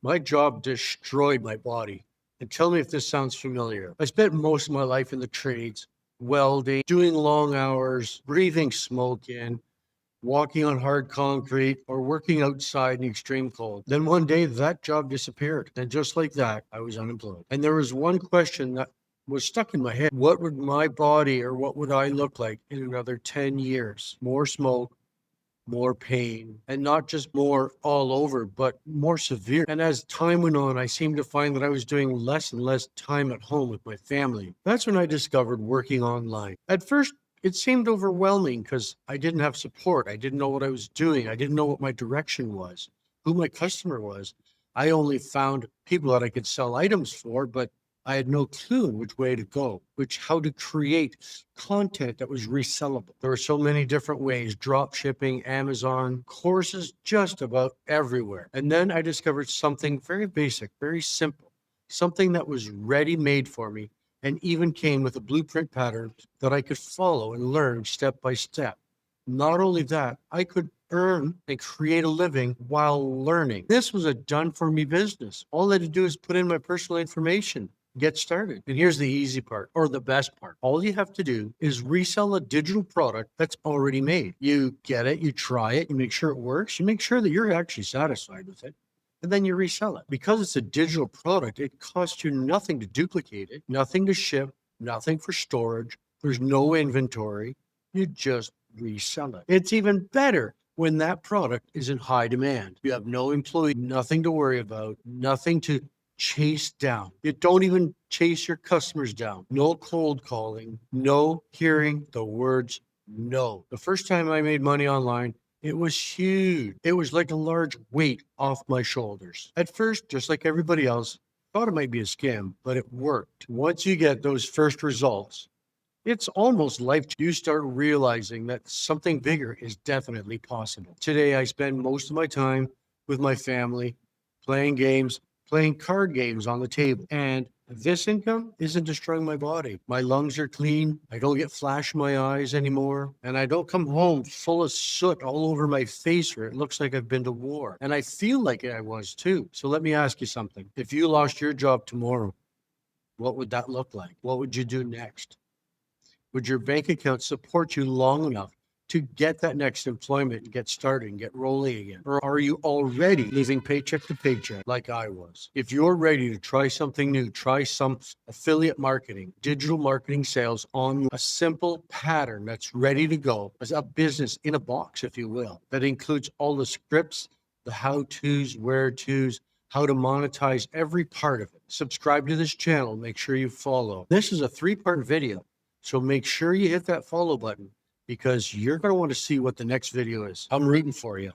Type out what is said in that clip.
My job destroyed my body. And tell me if this sounds familiar. I spent most of my life in the trades, welding, doing long hours, breathing smoke in, walking on hard concrete, or working outside in the extreme cold. Then one day that job disappeared. And just like that, I was unemployed. And there was one question that was stuck in my head. What would my body or what would I look like in another 10 years? More smoke, more pain, and not just more all over, but more severe. And as time went on, I seemed to find that I was doing less and less time at home with my family. That's when I discovered working online. At first, it seemed overwhelming because I didn't have support. I didn't know what I was doing. I didn't know what my direction was, who my customer was. I only found people that I could sell items for, but I had no clue which way to go, how to create content that was resellable. There were so many different ways, drop shipping, Amazon, courses just about everywhere. And then I discovered something very basic, very simple, something that was ready made for me and even came with a blueprint pattern that I could follow and learn step by step. Not only that, I could earn and create a living while learning. This was a done for me business. All I had to do is put in my personal information, get started. And here's the easy part, or the best part. All you have to do is resell a digital product that's already made. You get it, you try it, you make sure it works, you make sure that you're actually satisfied with it, and then you resell it. Because it's a digital product, it costs you nothing to duplicate it, nothing to ship, nothing for storage. There's no inventory. You just resell it. It's even better when that product is in high demand. You have no employee, nothing to worry about, nothing to chase down. You don't even chase your customers down. No cold calling, no hearing the words no. The first time I made money online, it was huge. It was like a large weight off my shoulders. At first, just like everybody else, thought it might be a scam, but it worked. Once you get those first results, it's almost life. You start realizing that something bigger is definitely possible. Today, I spend most of my time with my family, playing games, playing card games on the table. And this income isn't destroying my body. My lungs are clean. I don't get flash in my eyes anymore. And I don't come home full of soot all over my face where it looks like I've been to war. And I feel like I was too. So let me ask you something. If you lost your job tomorrow, what would that look like? What would you do next? Would your bank account support you long enough to get that next employment and get started and get rolling again? Or are you already living paycheck to paycheck like I was? If you're ready to try something new, try some affiliate marketing, digital marketing sales on a simple pattern that's ready to go as a business in a box, if you will, that includes all the scripts, the how-tos, where-tos, how to monetize every part of it. Subscribe to this channel. Make sure you follow. This is a 3-part video. So make sure you hit that follow button because you're going to want to see what the next video is. I'm rooting for you.